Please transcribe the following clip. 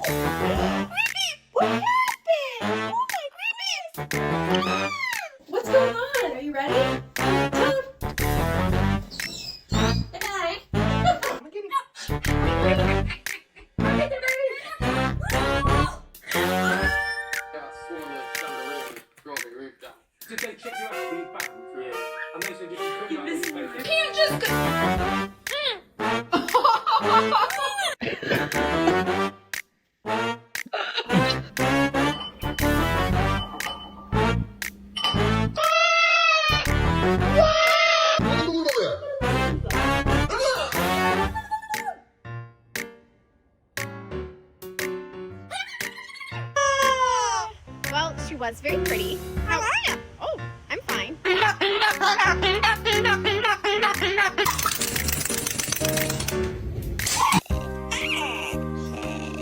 What happened? Oh my goodness! What's going on? Are you ready? Toad. Bye. Did they check you out the back? Yeah. And they said you Can't just go. Well, she was very pretty. How are you? Oh, I'm fine.